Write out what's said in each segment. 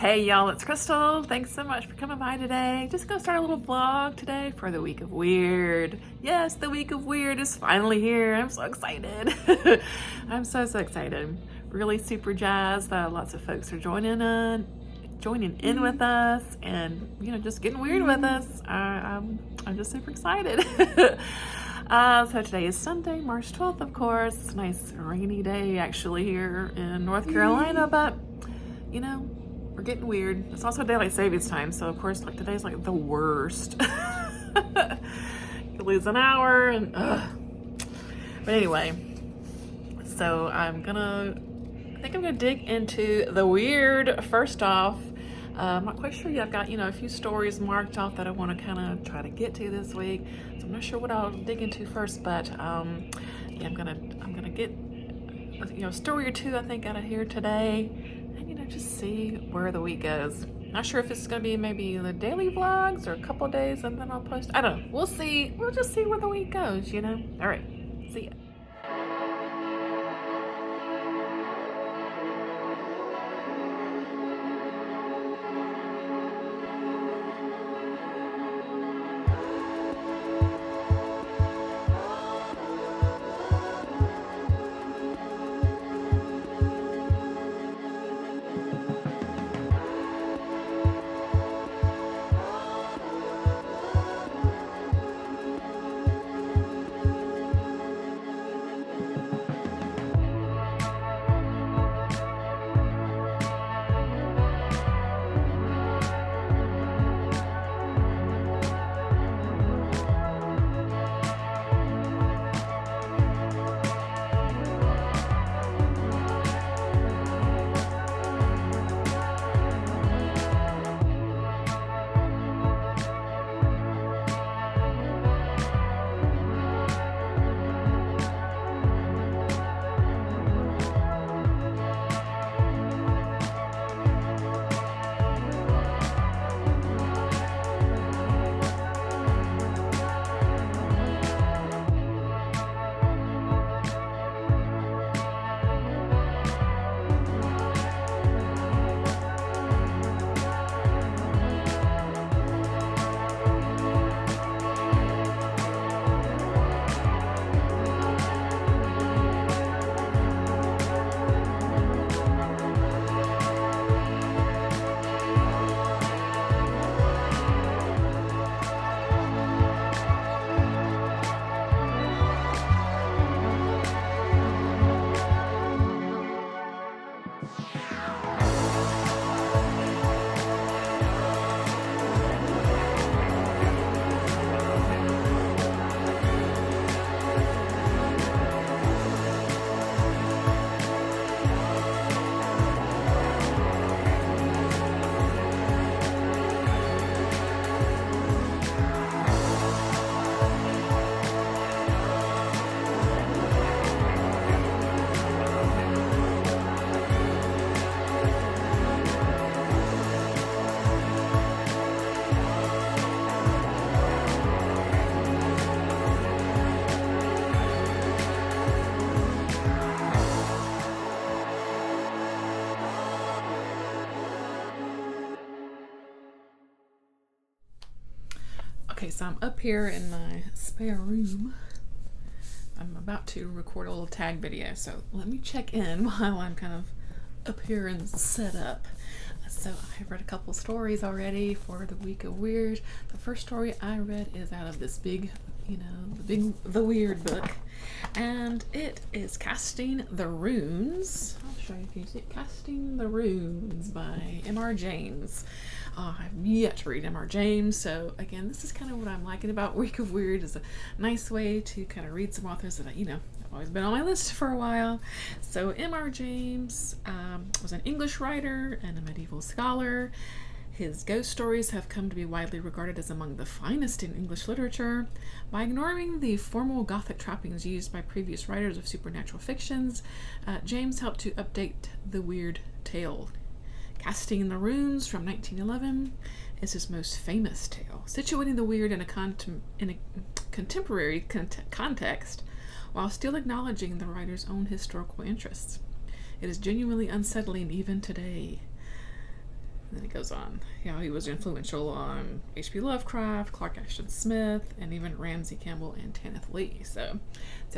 Hey y'all, it's Crystal. Thanks so much for coming by today. Just gonna start a little vlog today for the week of weird. Yes, the week of weird is finally here. I'm so excited. I'm so excited. Really super jazzed that lots of folks are joining in with us and just getting weird with us. I'm just super excited. So today is Sunday, March 12th, of course. It's a nice rainy day actually here in North Carolina, but we're getting weird. It's also daylight savings time, so of course today's like the worst. You lose an hour and but anyway, so I think I'm gonna dig into the weird first off. I'm not quite sure yet. I've got a few stories marked off that I want to kind of try to get to this week, so I'm not sure what I'll dig into first, but yeah, I'm gonna get a story or two I think out of here today, and just see where the week goes. Not sure if this is gonna be maybe the daily vlogs or a couple of days and then I'll post. I don't know. We'll see. We'll just see where the week goes. All right. See ya. Okay, so I'm up here in my spare room. I'm about to record a little tag video, so let me check in while I'm kind of up here and set up. So I've read a couple stories already for the week of weird. The first story I read is out of this big, the weird book, and it is Casting the Runes. I'll show you if you see it. Casting the Runes by M.R. James. I've yet to read M.R. James, so again, this is kind of what I'm liking about Week of Weird, is a nice way to kind of read some authors that I've always been on my list for a while. So M.R. James was an English writer and a medieval scholar. His ghost stories have come to be widely regarded as among the finest in English literature. By ignoring the formal Gothic trappings used by previous writers of supernatural fictions, James helped to update the weird tale. Casting the Runes from 1911 is his most famous tale, situating the weird in a contemporary context while still acknowledging the writer's own historical interests. It is genuinely unsettling even today. And then it goes on. You know, he was influential on H.P. Lovecraft, Clark Ashton Smith, and even Ramsey Campbell and Kenneth Lee. So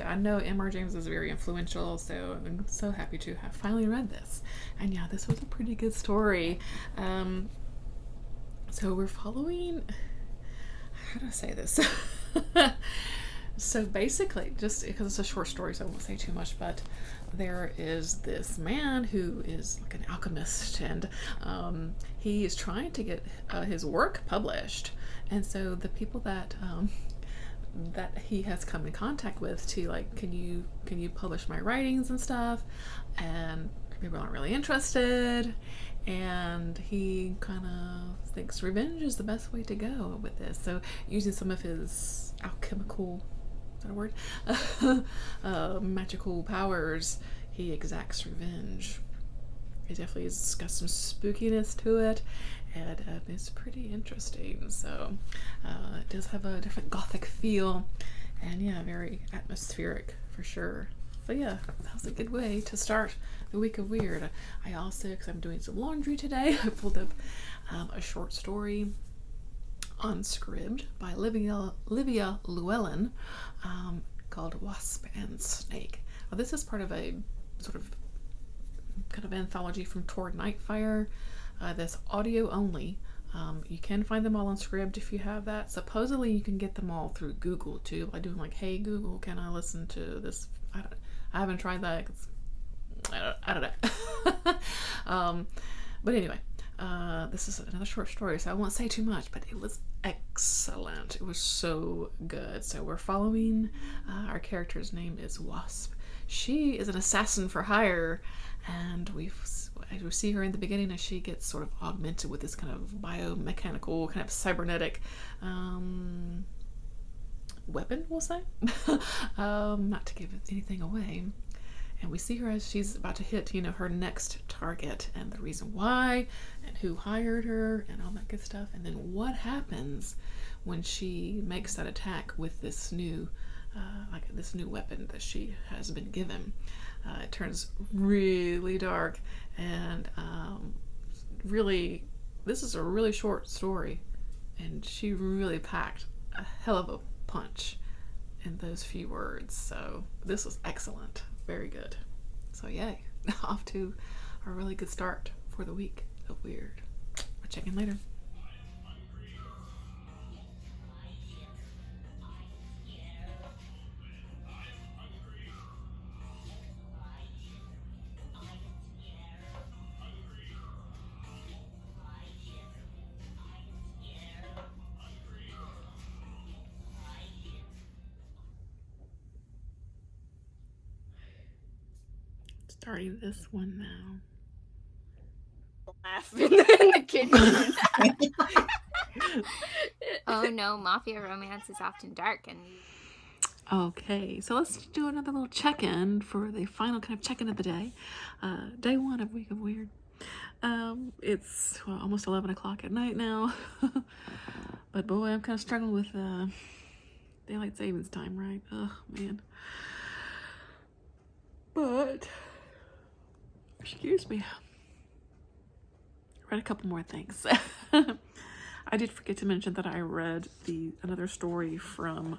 I know M.R. James is very influential, so I'm so happy to have finally read this. And yeah, this was a pretty good story. So we're following, how do I say this? So basically, just because it's a short story, so I won't say too much, but there is this man who is like an alchemist, and he is trying to get his work published. And so the people that that he has come in contact with to like, can you publish my writings and stuff? And people aren't really interested. And he kind of thinks revenge is the best way to go with this. So using some of his alchemical, is that a word? Magical powers, he exacts revenge. It definitely has got some spookiness to it, and it's pretty interesting. So it does have a different gothic feel, and yeah, very atmospheric for sure. So yeah, that was a good way to start the week of weird. I also, because I'm doing some laundry today, I pulled up a short story on Scribd by Livia Llewellyn called Wasp and Snake. Well, this is part of a sort of kind of anthology from Toward Nightfire. That's audio only. You can find them all on Scribd if you have that. Supposedly you can get them all through Google too, by doing like, hey Google, can I listen to this? I haven't tried that. I don't know. But anyway, this is another short story, so I won't say too much, but it was excellent. It was so good. So we're following, our character's name is Wasp. She is an assassin for hire, and we see her in the beginning as she gets sort of augmented with this kind of biomechanical, kind of cybernetic weapon, we'll say. Not to give anything away. And we see her as she's about to hit, her next target, and the reason why, and who hired her, and all that good stuff. And then what happens when she makes that attack with this new, this new weapon that she has been given. It turns really dark, and really, this is a really short story, and she really packed a hell of a punch in those few words. So this was excellent. Very good. So yay. Off to a really good start for the week of weird. We'll check in later. Starting this one now. Laugh in the kitchen. Oh no, mafia romance is often dark and. Okay, so let's do another little check-in for the final kind of check-in of the day. Day one of Week of Weird. It's almost 11 o'clock at night now. But boy, I'm kind of struggling with daylight savings time, right? Oh, man. But, excuse me. Read a couple more things. I did forget to mention that I read another story from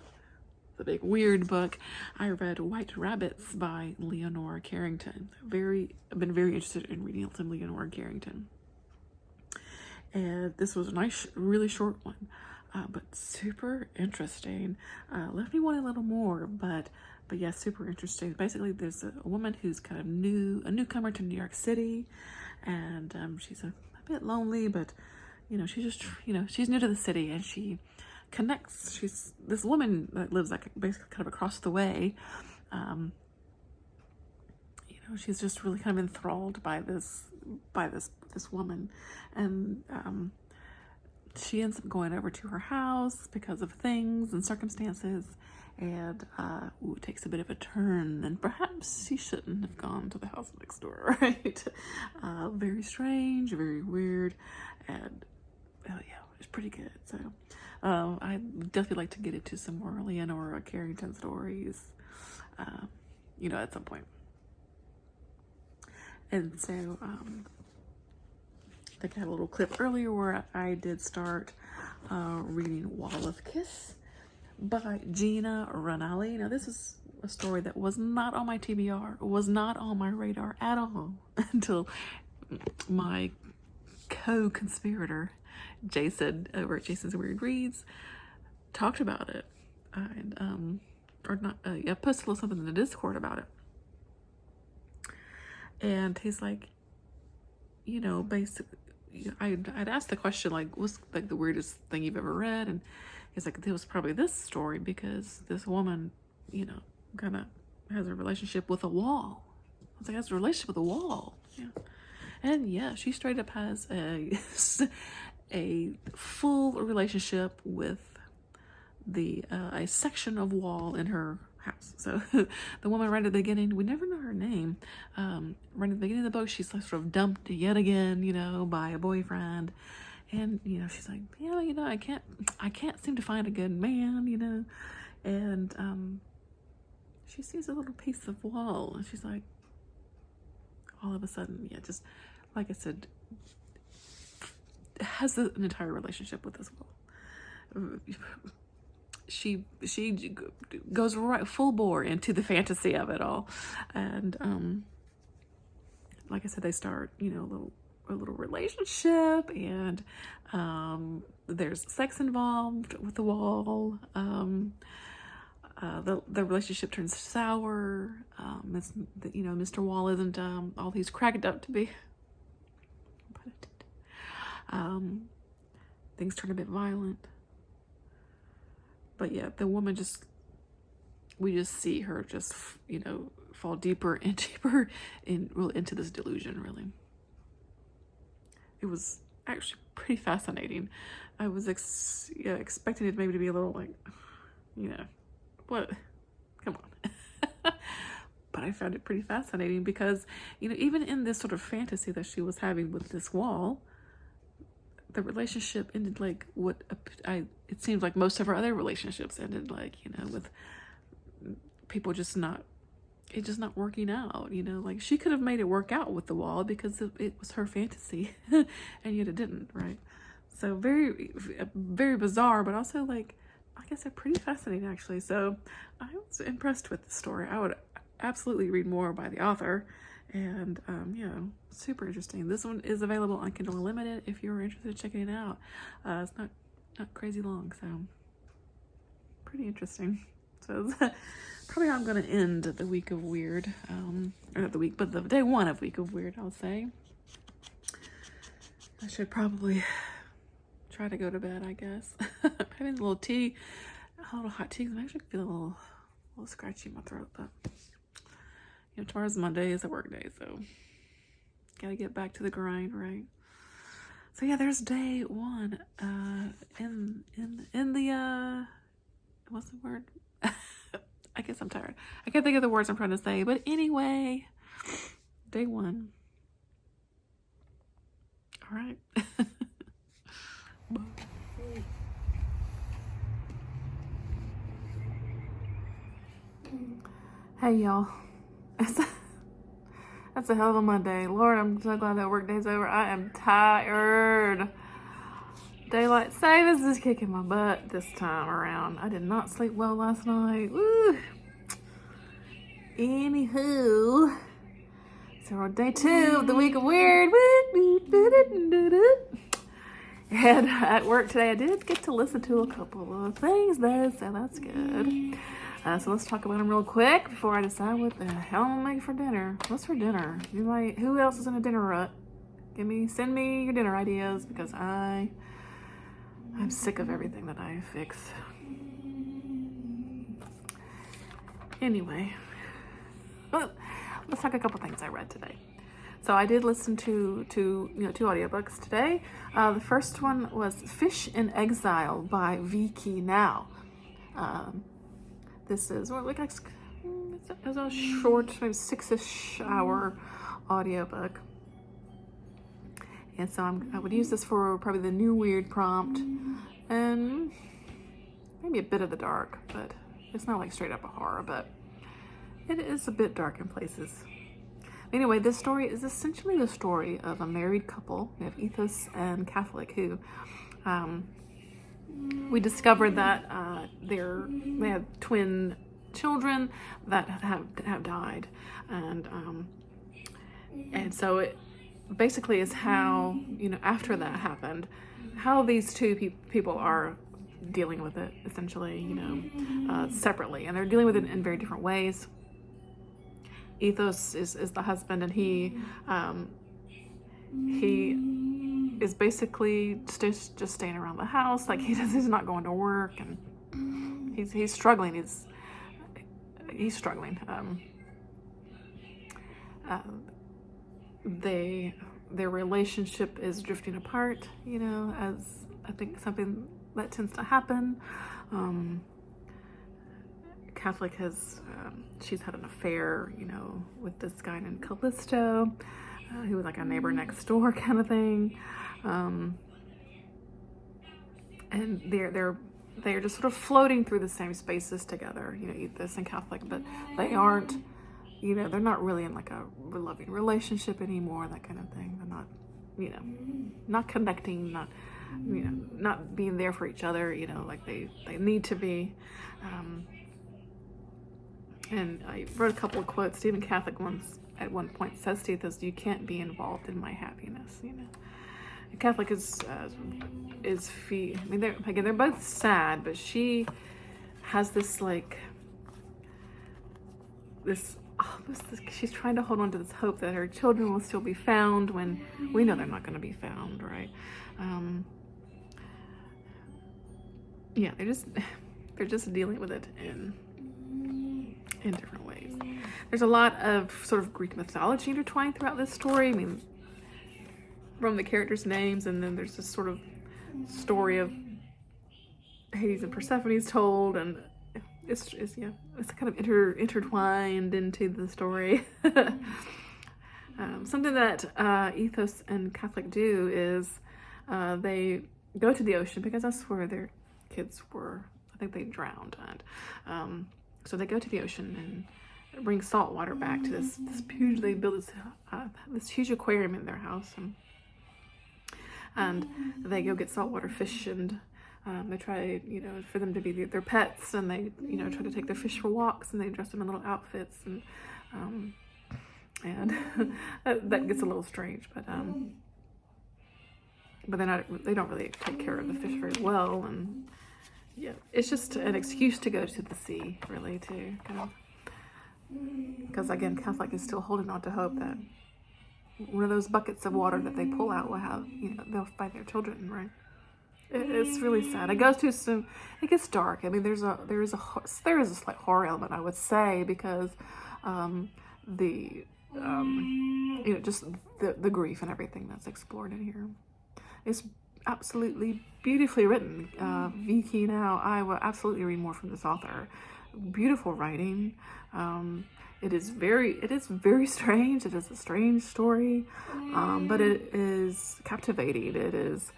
the big weird book. I read White Rabbits by Leonora Carrington. I've been very interested in reading some Leonora Carrington. And this was a nice, really short one, but super interesting. Left me wanting a little more, but yeah, super interesting. Basically, there's a woman who's kind of a newcomer to New York City, and she's a bit lonely, but she's just, she's new to the city, and she connects. She's this woman that lives like basically kind of across the way. She's just really kind of enthralled by this woman, and she ends up going over to her house because of things and circumstances, and it takes a bit of a turn, and perhaps she shouldn't have gone to the house next door, right? Very strange, very weird, and yeah, it's pretty good. So I'd definitely like to get into some more Leonora Carrington stories, at some point. And so think I had a little clip earlier where I did start reading Wall of Kiss by Gina Ranalli. Now, this is a story that was not on my TBR, was not on my radar at all until my co-conspirator, Jason, over at Jason's Weird Reads, talked about it. And, or not, I posted a little something in the Discord about it. And he's like, you know, basically, I'd asked the question, like, what's like the weirdest thing you've ever read? And he's like, it was probably this story because this woman, you know, kind of has a relationship with a wall. I was like, has a relationship with a wall. Yeah. And yeah, she straight up has a full relationship with a section of wall in her house. So the woman right at the beginning, we never know her name. Right at the beginning of the book, she's like sort of dumped yet again, you know, by a boyfriend. And, you know, she's like, yeah, you know, I can't seem to find a good man, you know. And she sees a little piece of wall and she's like, all of a sudden, yeah, just like I said, has an entire relationship with this wall. She goes right full bore into the fantasy of it all, and like I said, they start, you know, a little relationship, and there's sex involved with the wall. The relationship turns sour. You know, Mr. Wall isn't all he's cracked up to be. Things turn a bit violent. But yeah, the woman we just see her just, you know, fall deeper and deeper into this delusion, really. It was actually pretty fascinating. I was expecting it maybe to be a little like, you know, what? Come on. But I found it pretty fascinating because, you know, even in this sort of fantasy that she was having with this wall, the relationship ended like it seems like most of her other relationships ended, like, you know, with people just not working out, you know. Like, she could have made it work out with the wall because it was her fantasy and yet it didn't, right? So very, very bizarre, but also, like I said, pretty fascinating, actually. So I was impressed with the story. I would absolutely read more by the author. And, yeah, super interesting. This one is available on Kindle Unlimited if you're interested in checking it out. It's not crazy long, so pretty interesting. So that's probably how I'm going to end the week of weird. Or not the week, but the day one of week of weird, I'll say. I should probably try to go to bed, I guess. Having a little hot tea. I actually feel a little scratchy in my throat, but you know, tomorrow's Monday, is a work day, so gotta get back to the grind, right? So yeah, there's day one. In the what's the word? I guess I'm tired. I can't think of the words I'm trying to say, but anyway, day one. All right. Bye. Hey y'all. That's a hell of a Monday. Lord, I'm so glad that work day's over. I am tired. Daylight savings is kicking my butt this time around. I did not sleep well last night. Woo. Anywho, so we're on day 2 of the week of weird. And at work today, I did get to listen to a couple of things though, so that's good. So let's talk about them real quick before I decide what the hell I'm gonna make for dinner. What's for dinner? Who else is in a dinner rut? Send me your dinner ideas because I'm sick of everything that I fix. Anyway, let's talk a couple things I read today. So I did listen to 2 audiobooks today. The first one was Fish in Exile by Vicky Now. This is it's a short, maybe 6-ish hour audiobook. And so I would use this for probably the new weird prompt and maybe a bit of the dark, but it's not like straight up a horror, but it is a bit dark in places. Anyway, this story is essentially the story of a married couple. We have Ethos and Catholic, who we discovered that they have twin children that have died, and so it basically is how, after that happened, how these two people are dealing with it, essentially, separately, and they're dealing with it in very different ways. Ethos is the husband, and he is basically just staying around the house. Like, he's not going to work, and he's struggling. He's struggling. Their relationship is drifting apart, as I think something that tends to happen. Catholic she's had an affair, with this guy named Callisto, who was like a neighbor next door kind of thing. And they're just sort of floating through the same spaces together, Ethos and Catholic, but they aren't, they're not really in like a loving relationship anymore, that kind of thing. They're not, not connecting, not being there for each other, like they need to be. And I wrote a couple of quotes. Stephen Catholic at one point says to Ethos, "You can't be involved in my happiness." And Catholic they're both sad, but she has this she's trying to hold on to this hope that her children will still be found when we know they're not going to be found, right? They're just dealing with it in different ways. There's a lot of sort of Greek mythology intertwined throughout this story. From the characters' names, and then there's this sort of story of Hades and Persephone is told, and it's kind of intertwined into the story. Something that Ethos and Catholic do is they go to the ocean, because that's where their kids were. I think they drowned, and so they go to the ocean and bring salt water back to this huge. They build this huge aquarium in their house, and they go get saltwater fish, and they try, for them to be their pets, and they, try to take their fish for walks, and they dress them in little outfits, and that gets a little strange, but they don't really take care of the fish very well, and it's just an excuse to go to the sea, really, to kind of, because again, Catholic is still holding on to hope that one of those buckets of water that they pull out will have, they'll find their children, right? It's really sad. It goes to it gets dark. I mean, there is a slight horror element, I would say, because just the grief and everything that's explored in here. It's absolutely beautifully written. Vicky, now I will absolutely read more from this author. Beautiful writing. It is very strange. It is a strange story, but it is captivating. It is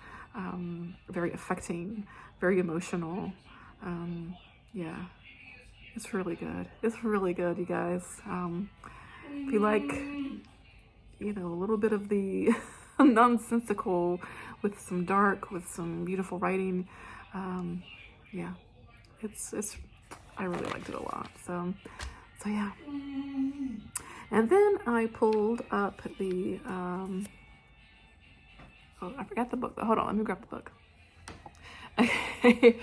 very affecting, very emotional. It's really good. It's really good, you guys. If you like, a little bit of the nonsensical with some dark, with some beautiful writing, it's I really liked it a lot. So yeah. And then I pulled up the I forgot the book. Hold on, let me grab the book. Okay.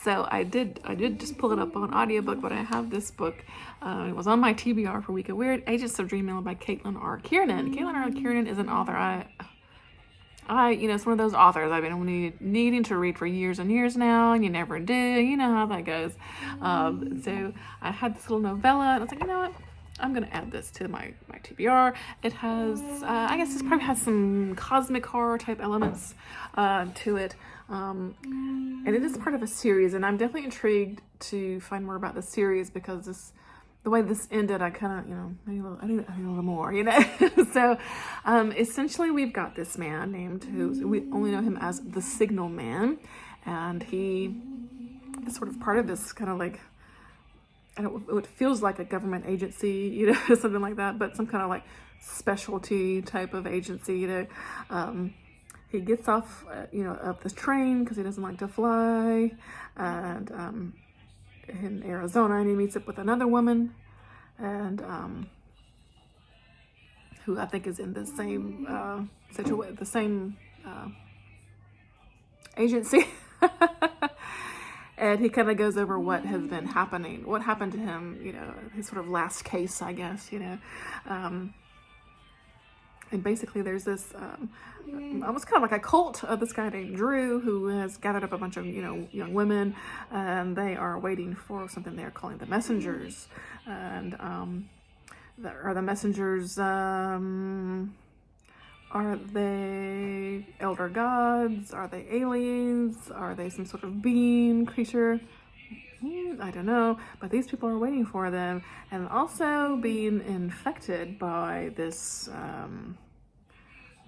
So I did just pull it up on audiobook, but I have this book. It was on my TBR for Week of Weird, Agents of Dreamland by Caitlin R. Kiernan. Caitlin R. Kiernan is an author. It's one of those authors I've been needing to read for years and years now, and you never do. You know how that goes. So I had this little novella, and I was like, you know what? I'm going to add this to my TBR. It has, I guess this probably has some cosmic horror type elements to it. And it is part of a series, and I'm definitely intrigued to find more about the series, because the way this ended, I kind of, I need a little more, So essentially we've got this man named, we only know him as the Signal Man, and he is sort of part of this kind of like it feels like a government agency, something like that, but some kind of like specialty type of agency, he gets off, of the train because he doesn't like to fly, and in Arizona, and he meets up with another woman, and who I think is in the same situation, the same agency. And he kind of goes over what has been happening, what happened to him, his sort of last case, I guess, and basically there's this almost kind of like a cult of this guy named Drew, who has gathered up a bunch of, young women, and they are waiting for something they're calling the messengers. And are the messengers, are they elder gods? Are they aliens? Are they some sort of being, creature? I don't know, but these people are waiting for them, and also being infected by this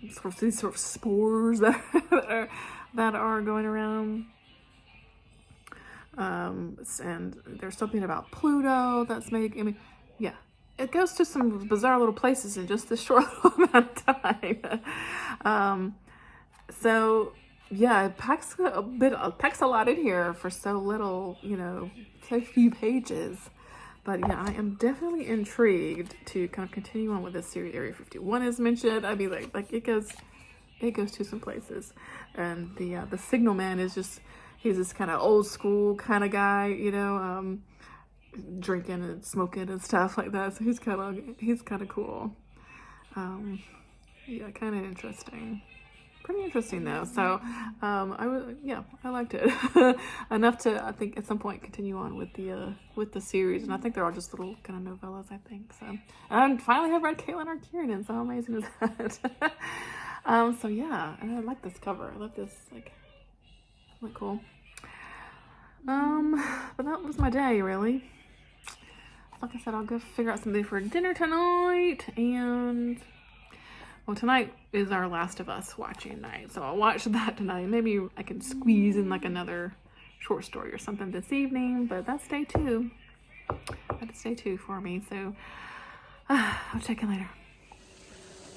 these sort of spores that are going around. And there's something about Pluto that's making. Yeah, it goes to some bizarre little places in just this short little amount of time. So yeah, it packs a lot in here for so little, so few pages. But yeah, I am definitely intrigued to kind of continue on with this series. Area 51 is mentioned. I mean, like it goes to some places, and the Signal Man is he's this kind of old school kind of guy, drinking and smoking and stuff like that. So he's kind of cool. Yeah, kind of interesting. Pretty interesting though. So I liked it enough to, I think, at some point continue on with the series. And I think they're all just little kind of novellas, I think. So, and I finally have read Caitlin R. Kiernan, so how amazing is that? So yeah, and I like this cover. I love this, like cool. But that was my day, really. Like I said, I'll go figure out something for dinner tonight, and well, tonight is our Last of Us watching night, so I'll watch that tonight. Maybe I can squeeze in like another short story or something this evening, but that's day 2. That's day 2 for me, so I'll check in later.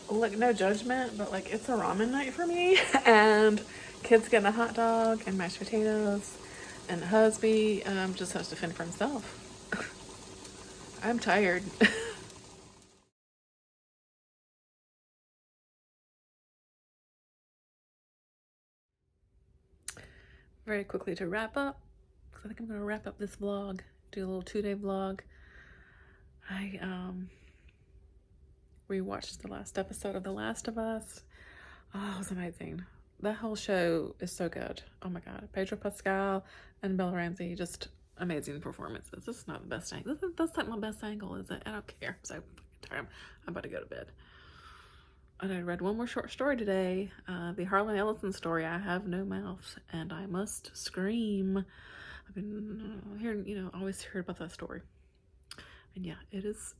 Look, no judgment, but like it's a ramen night for me, and kids getting a hot dog and mashed potatoes, and the husband just has to fend for himself. I'm tired. Very quickly to wrap up, because I think I'm going to wrap up this vlog, do a little 2-day vlog. I rewatched the last episode of The Last of Us. Oh, it was amazing. That whole show is so good. Oh my god. Pedro Pascal and Bella Ramsey, just amazing performances. This is not the best angle. That's not my best angle, is it? I don't care. I'm so fucking tired. I'm about to go to bed. And I read one more short story today, the Harlan Ellison story, I Have No Mouth, and I Must Scream. I've been hearing, always heard about that story. And yeah, it is,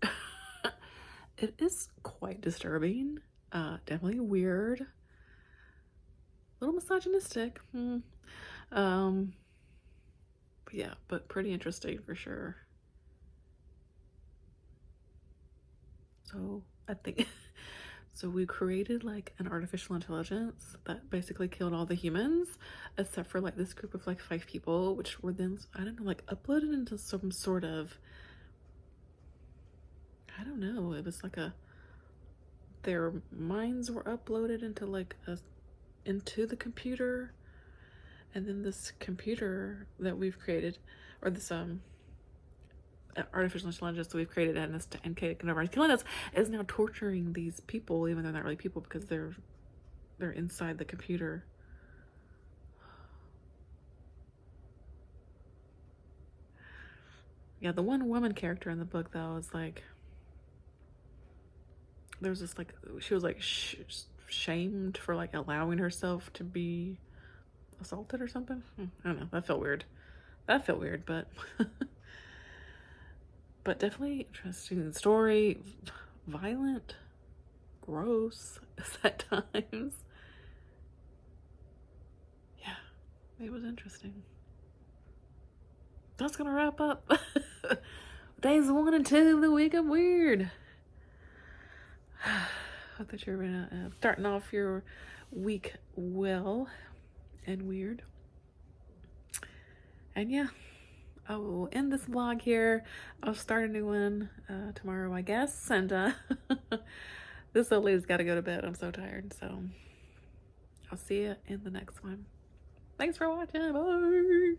it is quite disturbing, definitely weird, a little misogynistic, but yeah, but pretty interesting for sure. So I think... So we created like an artificial intelligence that basically killed all the humans, except for like this group of like 5 people, which were then, I don't know, like uploaded into some sort of, I don't know, it was like their minds were uploaded into like into the computer, and then this computer that we've created, or this artificial intelligence that we've created and killing us, is now torturing these people, even though they're not really people, because they're inside the computer. Yeah, the one woman character in the book though is like, there's this like, she was like shamed for like allowing herself to be assaulted or something. I don't know, that felt weird, but but definitely interesting story. Violent, gross at times. Yeah, it was interesting. That's gonna wrap up days 1 and 2 of the week of weird. Hope that you're starting off your week well and weird. And yeah, I will end this vlog here. I'll start a new one tomorrow, I guess. And this old lady's got to go to bed. I'm so tired. So I'll see you in the next one. Thanks for watching. Bye.